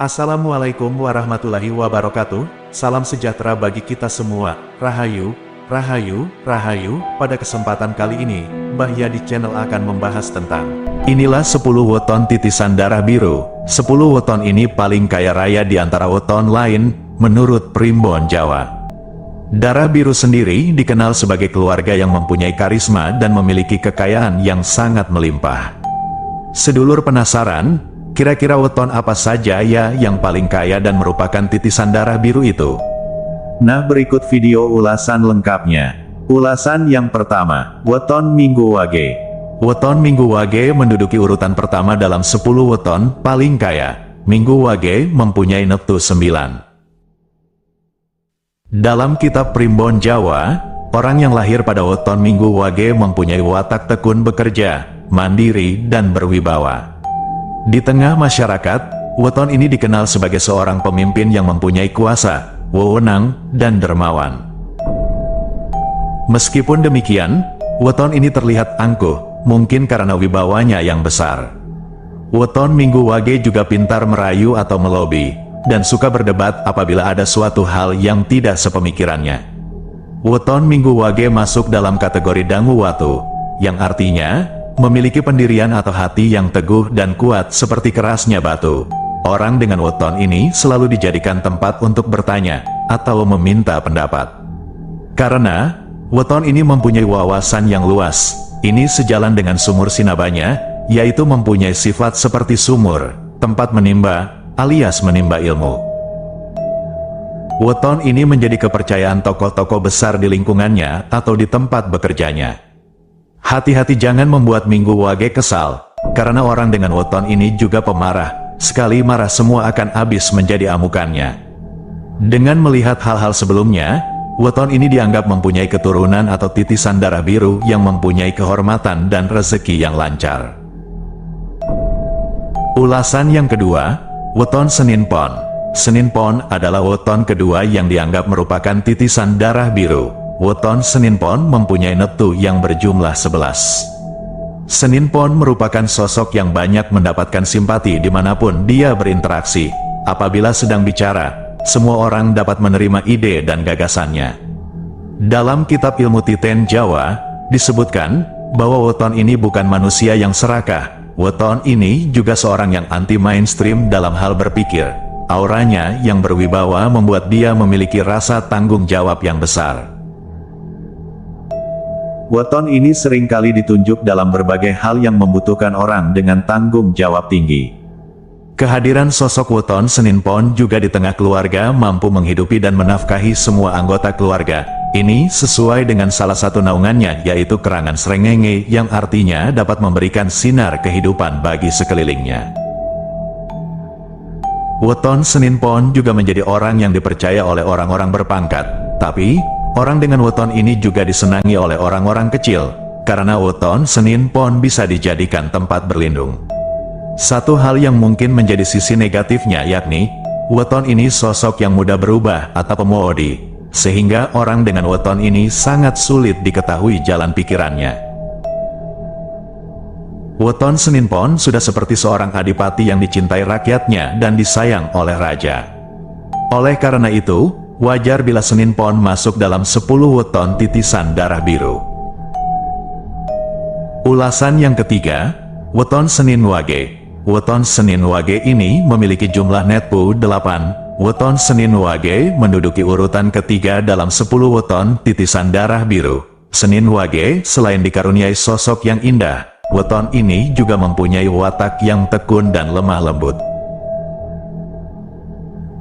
Assalamualaikum warahmatullahi wabarakatuh, salam sejahtera bagi kita semua, Rahayu, Rahayu, Rahayu. Pada kesempatan kali ini, Mbah Ya di channel akan membahas tentang inilah 10 weton titisan darah biru. 10 weton ini paling kaya raya di antara weton lain, menurut Primbon Jawa. Darah biru sendiri dikenal sebagai keluarga yang mempunyai karisma dan memiliki kekayaan yang sangat melimpah. Sedulur penasaran? Kira-kira weton apa saja ya yang paling kaya dan merupakan titisan darah biru itu? Nah, berikut video ulasan lengkapnya. Ulasan yang pertama, weton Minggu Wage. Weton Minggu Wage menduduki urutan pertama dalam 10 weton paling kaya. Minggu Wage mempunyai neptu 9. Dalam kitab Primbon Jawa, orang yang lahir pada weton Minggu Wage mempunyai watak tekun bekerja, mandiri dan berwibawa. Di tengah masyarakat, weton ini dikenal sebagai seorang pemimpin yang mempunyai kuasa, wewenang, dan dermawan. Meskipun demikian, weton ini terlihat angkuh, mungkin karena wibawanya yang besar. Weton Minggu Wage juga pintar merayu atau melobi, dan suka berdebat apabila ada suatu hal yang tidak sepemikirannya. Weton Minggu Wage masuk dalam kategori dangu watu, yang artinya memiliki pendirian atau hati yang teguh dan kuat seperti kerasnya batu. Orang dengan weton ini selalu dijadikan tempat untuk bertanya atau meminta pendapat. Karena weton ini mempunyai wawasan yang luas, ini sejalan dengan sumur sinabanya, yaitu mempunyai sifat seperti sumur, tempat menimba, alias menimba ilmu. Weton ini menjadi kepercayaan tokoh-tokoh besar di lingkungannya atau di tempat bekerjanya. Hati-hati jangan membuat Minggu Wage kesal, karena orang dengan weton ini juga pemarah, sekali marah semua akan habis menjadi amukannya. Dengan melihat hal-hal sebelumnya, weton ini dianggap mempunyai keturunan atau titisan darah biru yang mempunyai kehormatan dan rezeki yang lancar. Ulasan yang kedua, weton Senin Pon. Senin Pon adalah weton kedua yang dianggap merupakan titisan darah biru. Weton Senin Pon mempunyai neptu yang berjumlah 11. Senin Pon merupakan sosok yang banyak mendapatkan simpati dimanapun dia berinteraksi. Apabila sedang bicara, semua orang dapat menerima ide dan gagasannya. Dalam kitab ilmu titen Jawa, disebutkan bahwa weton ini bukan manusia yang serakah. Weton ini juga seorang yang anti-mainstream dalam hal berpikir. Auranya yang berwibawa membuat dia memiliki rasa tanggung jawab yang besar. Weton ini seringkali ditunjuk dalam berbagai hal yang membutuhkan orang dengan tanggung jawab tinggi. Kehadiran sosok weton Senin Pon juga di tengah keluarga mampu menghidupi dan menafkahi semua anggota keluarga. Ini sesuai dengan salah satu naungannya, yaitu kerangan srengenge, yang artinya dapat memberikan sinar kehidupan bagi sekelilingnya. Weton Senin Pon juga menjadi orang yang dipercaya oleh orang-orang berpangkat, tapi orang dengan weton ini juga disenangi oleh orang-orang kecil, karena weton Senin Pon bisa dijadikan tempat berlindung. Satu hal yang mungkin menjadi sisi negatifnya yakni, weton ini sosok yang mudah berubah atau pemodi, sehingga orang dengan weton ini sangat sulit diketahui jalan pikirannya. Weton Senin Pon sudah seperti seorang adipati yang dicintai rakyatnya dan disayang oleh raja. Oleh karena itu, wajar bila Senin Pon masuk dalam 10 weton titisan darah biru. Ulasan yang ketiga, weton Senin Wage. Weton Senin Wage ini memiliki jumlah netpu 8. Weton Senin Wage menduduki urutan ketiga dalam 10 weton titisan darah biru. Senin Wage selain dikaruniai sosok yang indah, weton ini juga mempunyai watak yang tekun dan lemah lembut.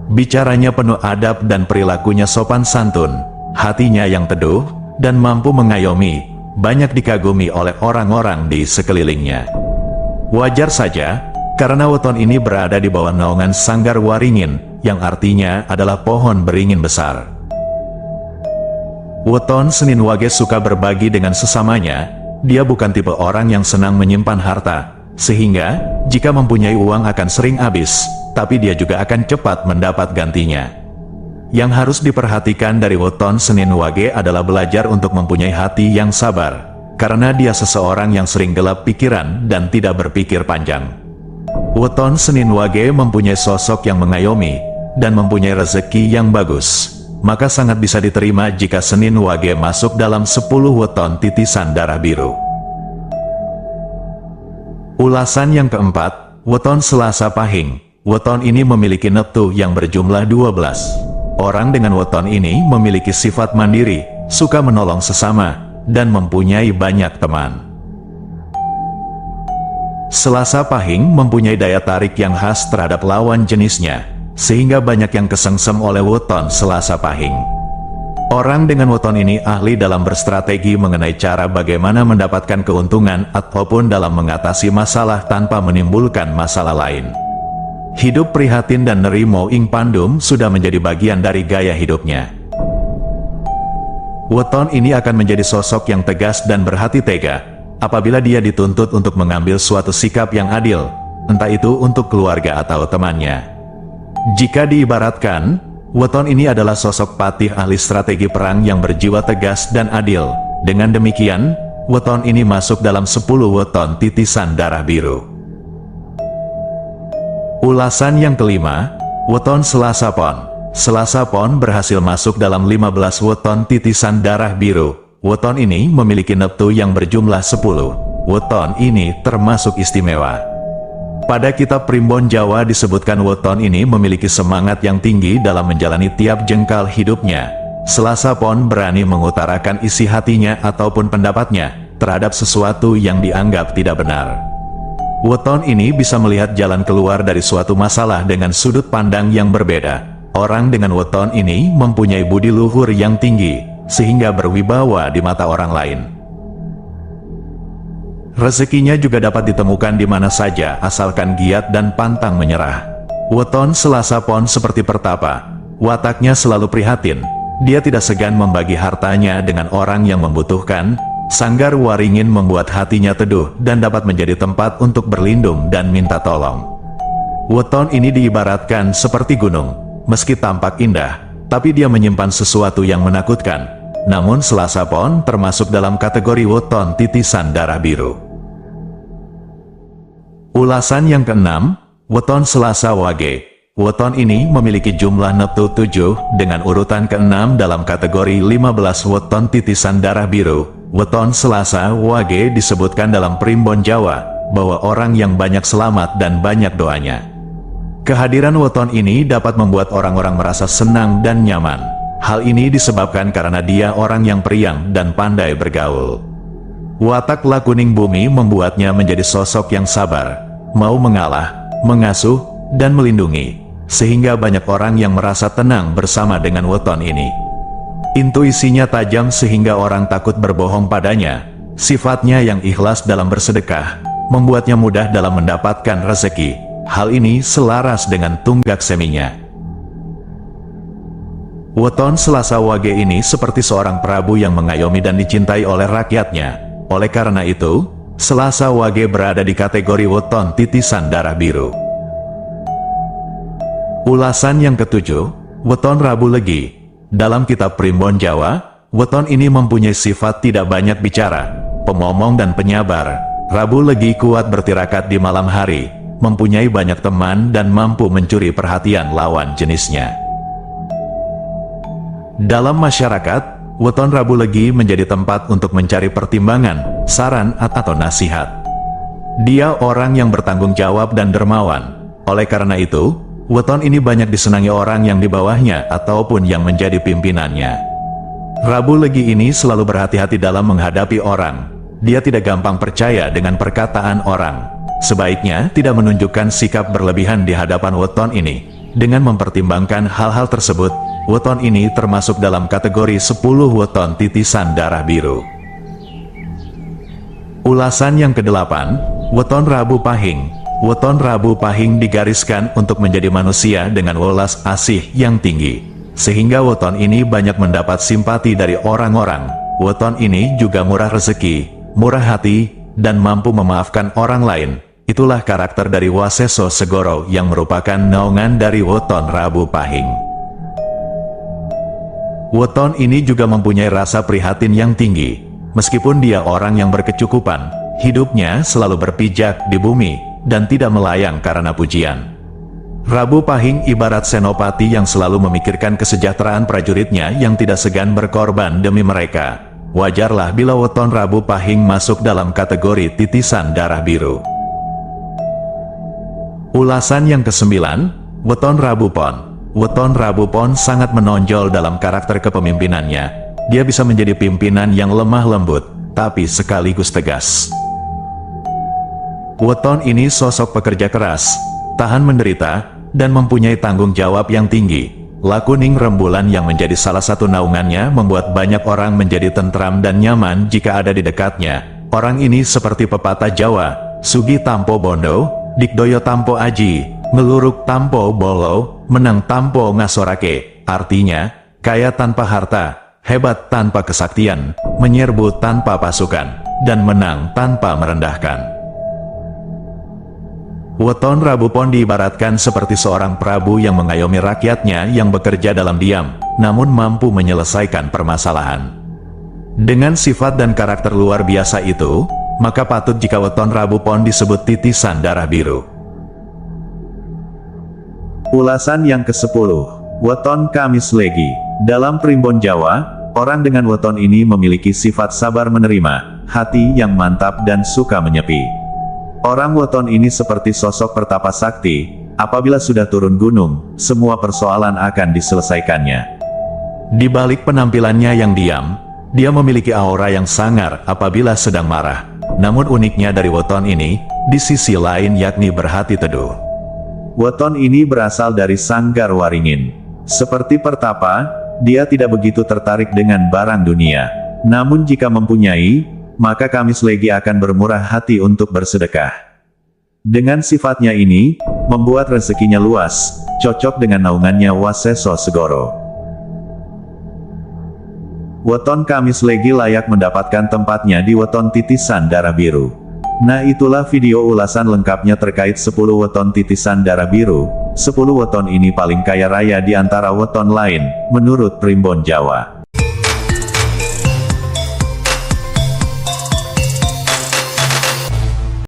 Bicaranya penuh adab dan perilakunya sopan santun, hatinya yang teduh, dan mampu mengayomi, banyak dikagumi oleh orang-orang di sekelilingnya. Wajar saja, karena weton ini berada di bawah naungan Sanggar Waringin, yang artinya adalah pohon beringin besar. Weton Senin Wage suka berbagi dengan sesamanya, dia bukan tipe orang yang senang menyimpan harta, sehingga, jika mempunyai uang akan sering habis, tapi dia juga akan cepat mendapat gantinya. Yang harus diperhatikan dari weton Senin Wage adalah belajar untuk mempunyai hati yang sabar, karena dia seseorang yang sering gelap pikiran dan tidak berpikir panjang. Weton Senin Wage mempunyai sosok yang mengayomi, dan mempunyai rezeki yang bagus. Maka sangat bisa diterima jika Senin Wage masuk dalam 10 weton titisan darah biru. Ulasan yang keempat, weton Selasa Pahing. Weton ini memiliki neptu yang berjumlah 12. Orang dengan weton ini memiliki sifat mandiri, suka menolong sesama, dan mempunyai banyak teman. Selasa Pahing mempunyai daya tarik yang khas terhadap lawan jenisnya, sehingga banyak yang kesengsem oleh weton Selasa Pahing. Orang dengan weton ini ahli dalam berstrategi mengenai cara bagaimana mendapatkan keuntungan ataupun dalam mengatasi masalah tanpa menimbulkan masalah lain. Hidup prihatin dan nerimo ing pandum sudah menjadi bagian dari gaya hidupnya. Weton ini akan menjadi sosok yang tegas dan berhati tega apabila dia dituntut untuk mengambil suatu sikap yang adil, entah itu untuk keluarga atau temannya. Jika diibaratkan, weton ini adalah sosok patih ahli strategi perang yang berjiwa tegas dan adil. Dengan demikian, weton ini masuk dalam 10 weton titisan darah biru. Ulasan yang kelima, weton Selasa Pon. Selasa Pon berhasil masuk dalam 15 weton titisan darah biru. Weton ini memiliki neptu yang berjumlah 10. Weton ini termasuk istimewa. Pada kitab Primbon Jawa disebutkan weton ini memiliki semangat yang tinggi dalam menjalani tiap jengkal hidupnya. Selasa Pon berani mengutarakan isi hatinya ataupun pendapatnya terhadap sesuatu yang dianggap tidak benar. Weton ini bisa melihat jalan keluar dari suatu masalah dengan sudut pandang yang berbeda. Orang dengan weton ini mempunyai budi luhur yang tinggi, sehingga berwibawa di mata orang lain. Rezekinya juga dapat ditemukan di mana saja asalkan giat dan pantang menyerah. Weton Selasa Pon seperti pertapa, wataknya selalu prihatin. Dia tidak segan membagi hartanya dengan orang yang membutuhkan. Sanggar waringin membuat hatinya teduh dan dapat menjadi tempat untuk berlindung dan minta tolong. Weton ini diibaratkan seperti gunung, meski tampak indah, tapi dia menyimpan sesuatu yang menakutkan. Namun Selasa Pon termasuk dalam kategori weton titisan darah biru. Ulasan yang keenam, weton Selasa Wage. Weton ini memiliki jumlah neptu 7 dengan urutan ke-6 dalam kategori 15 weton titisan darah biru. Weton Selasa Wage disebutkan dalam Primbon Jawa bahwa orang yang banyak selamat dan banyak doanya. Kehadiran weton ini dapat membuat orang-orang merasa senang dan nyaman. Hal ini disebabkan karena dia orang yang periang dan pandai bergaul. Watak lakuning bumi membuatnya menjadi sosok yang sabar, mau mengalah, mengasuh, dan melindungi, sehingga banyak orang yang merasa tenang bersama dengan weton ini. Intuisinya tajam sehingga orang takut berbohong padanya. Sifatnya yang ikhlas dalam bersedekah membuatnya mudah dalam mendapatkan rezeki. Hal ini selaras dengan tunggak seminya. Weton Selasa Wage ini seperti seorang prabu yang mengayomi dan dicintai oleh rakyatnya. Oleh karena itu, Selasa Wage berada di kategori weton titisan darah biru. Ulasan yang ketujuh, weton Rabu Legi. Dalam kitab Primbon Jawa, weton ini mempunyai sifat tidak banyak bicara, pemomong dan penyabar. Rabu Legi kuat bertirakat di malam hari, mempunyai banyak teman dan mampu mencuri perhatian lawan jenisnya. Dalam masyarakat, weton Rabu Legi menjadi tempat untuk mencari pertimbangan, saran atau nasihat. Dia orang yang bertanggung jawab dan dermawan. Oleh karena itu, weton ini banyak disenangi orang yang di bawahnya ataupun yang menjadi pimpinannya. Rabu Legi ini selalu berhati-hati dalam menghadapi orang. Dia tidak gampang percaya dengan perkataan orang. Sebaiknya tidak menunjukkan sikap berlebihan di hadapan weton ini. Dengan mempertimbangkan hal-hal tersebut, weton ini termasuk dalam kategori 10 weton titisan darah biru. Ulasan yang ke-8, weton Rabu Pahing. Weton Rabu Pahing digariskan untuk menjadi manusia dengan welas asih yang tinggi, sehingga weton ini banyak mendapat simpati dari orang-orang. Weton ini juga murah rezeki, murah hati, dan mampu memaafkan orang lain. Itulah karakter dari Waseso Segoro yang merupakan naungan dari weton Rabu Pahing. Weton ini juga mempunyai rasa prihatin yang tinggi. Meskipun dia orang yang berkecukupan, hidupnya selalu berpijak di bumi. dan tidak melayang karena pujian. Rabu Pahing ibarat senopati yang selalu memikirkan kesejahteraan prajuritnya yang tidak segan berkorban demi mereka. Wajarlah bila weton Rabu Pahing masuk dalam kategori titisan darah biru. Ulasan yang ke-9, weton Rabu Pon. Weton Rabu Pon sangat menonjol dalam karakter kepemimpinannya. Dia bisa menjadi pimpinan yang lemah lembut, tapi sekaligus tegas. Weton ini sosok pekerja keras, tahan menderita, dan mempunyai tanggung jawab yang tinggi. Lakuning rembulan yang menjadi salah satu naungannya membuat banyak orang menjadi tentram dan nyaman jika ada di dekatnya. Orang ini seperti pepatah Jawa, Sugi Tampo Bondo, Dikdoyo Tampo Aji, Ngeluruk Tampo Bolo, Menang Tampo Ngasorake. Artinya, kaya tanpa harta, hebat tanpa kesaktian, menyerbu tanpa pasukan, dan menang tanpa merendahkan. Weton Rabu Pon diibaratkan seperti seorang prabu yang mengayomi rakyatnya yang bekerja dalam diam, namun mampu menyelesaikan permasalahan. Dengan sifat dan karakter luar biasa itu, maka patut jika weton Rabu Pon disebut titisan darah biru. Ulasan yang ke-10, weton Kamis Legi. Dalam primbon Jawa, orang dengan weton ini memiliki sifat sabar menerima, hati yang mantap dan suka menyepi. Orang weton ini seperti sosok pertapa sakti, apabila sudah turun gunung, semua persoalan akan diselesaikannya. Di balik penampilannya yang diam, dia memiliki aura yang sangar apabila sedang marah. Namun uniknya dari weton ini, di sisi lain yakni berhati teduh. Weton ini berasal dari Sanggar Waringin. Seperti pertapa, dia tidak begitu tertarik dengan barang dunia. Namun jika mempunyai, maka Kamis Legi akan bermurah hati untuk bersedekah. Dengan sifatnya ini, membuat rezekinya luas, cocok dengan naungannya Waseso Segoro. Weton Kamis Legi layak mendapatkan tempatnya di weton titisan darah biru. Nah, itulah video ulasan lengkapnya terkait 10 weton titisan darah biru. 10 weton ini paling kaya raya di antara weton lain, menurut primbon Jawa.